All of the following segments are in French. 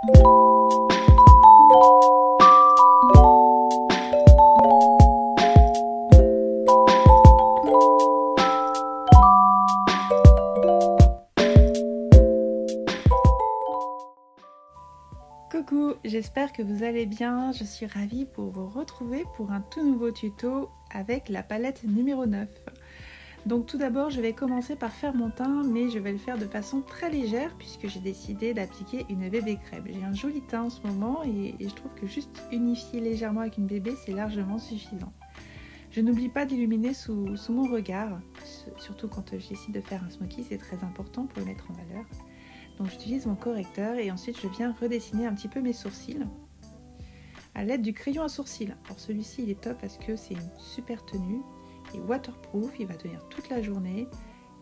Coucou, j'espère que vous allez bien. Je suis ravie pour vous retrouver pour un tout nouveau tuto avec la palette numéro 9. Donc tout d'abord, je vais commencer par faire mon teint, mais je vais le faire de façon très légère puisque j'ai décidé d'appliquer une bébé crème. J'ai un joli teint en ce moment et je trouve que juste unifier légèrement avec une bébé, c'est largement suffisant. Je n'oublie pas d'illuminer sous mon regard, surtout quand je décide de faire un smoky, c'est très important pour le mettre en valeur. Donc j'utilise mon correcteur et ensuite je viens redessiner un petit peu mes sourcils à l'aide du crayon à sourcils. Alors celui-ci il est top parce que c'est une super tenue, il est waterproof, il va tenir toute la journée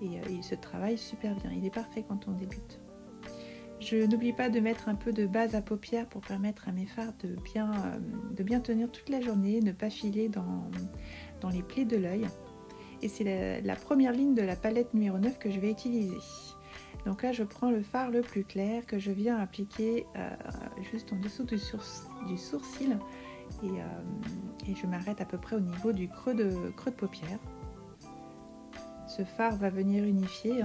et il se travaille super bien, il est parfait quand on débute. Je n'oublie pas de mettre un peu de base à paupières pour permettre à mes fards de bien tenir toute la journée, ne pas filer dans les plis de l'œil. Et c'est la première ligne de la palette numéro 9 que je vais utiliser. Donc là je prends le fard le plus clair que je viens appliquer juste en dessous du sourcil et je m'arrête à peu près au niveau du creux de paupière. Ce fard va venir unifier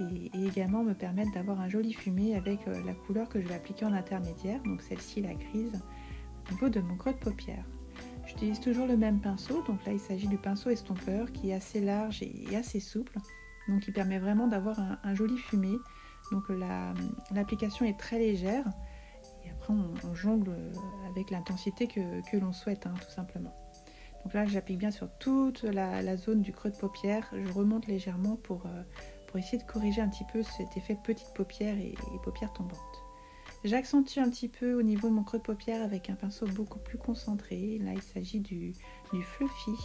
et également me permettre d'avoir un joli fumé avec la couleur que je vais appliquer en intermédiaire, donc celle-ci la grise, au niveau de mon creux de paupière. J'utilise toujours le même pinceau, donc là il s'agit du pinceau estompeur qui est assez large et assez souple. Donc il permet vraiment d'avoir un joli fumé. Donc l'application est très légère. Et après on jongle avec l'intensité que l'on souhaite, tout simplement. Donc là j'applique bien sur toute la zone du creux de paupière. Je remonte légèrement pour essayer de corriger un petit peu cet effet petite paupière et paupières tombantes. J'accentue un petit peu au niveau de mon creux de paupière avec un pinceau beaucoup plus concentré. Là il s'agit du Fluffy.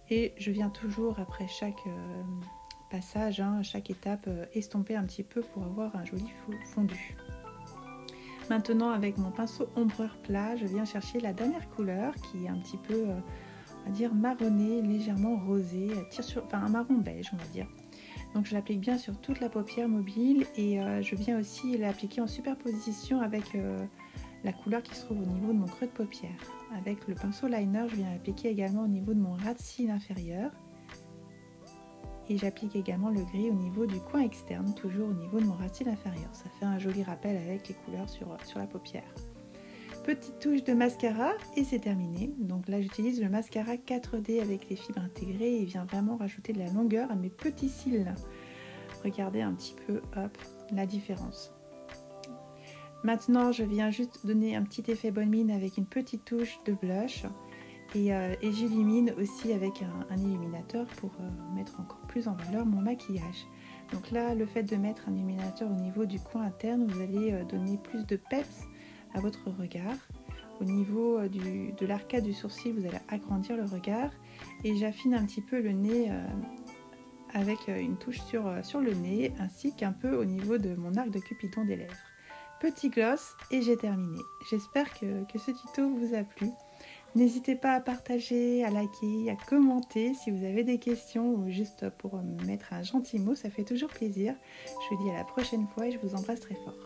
Et je viens toujours après chaque passage, chaque étape, estomper un petit peu pour avoir un joli fondu. Maintenant avec mon pinceau ombreur plat, je viens chercher la dernière couleur qui est un petit peu, on va dire marronné, légèrement rosé, enfin un marron beige on va dire. Donc je l'applique bien sur toute la paupière mobile et je viens aussi l'appliquer en superposition avec la couleur qui se trouve au niveau de mon creux de paupière. Avec le pinceau liner, je viens l'appliquer également au niveau de mon ras de cils inférieur. Et j'applique également le gris au niveau du coin externe, toujours au niveau de mon ras de cils inférieur. Ça fait un joli rappel avec les couleurs sur la paupière. Petite touche de mascara et c'est terminé. Donc là j'utilise le mascara 4D avec les fibres intégrées et il vient vraiment rajouter de la longueur à mes petits cils. Regardez un petit peu, hop, la différence. Maintenant, je viens juste donner un petit effet bonne mine avec une petite touche de blush et j'illumine aussi avec un illuminateur pour mettre encore plus en valeur mon maquillage. Donc là, le fait de mettre un illuminateur au niveau du coin interne, vous allez donner plus de peps à votre regard. Au niveau de l'arcade du sourcil, vous allez agrandir le regard et j'affine un petit peu le nez avec une touche sur le nez ainsi qu'un peu au niveau de mon arc de cupidon des lèvres. Petit gloss et j'ai terminé. J'espère que ce tuto vous a plu. N'hésitez pas à partager, à liker, à commenter si vous avez des questions ou juste pour me mettre un gentil mot, ça fait toujours plaisir. Je vous dis à la prochaine fois et je vous embrasse très fort.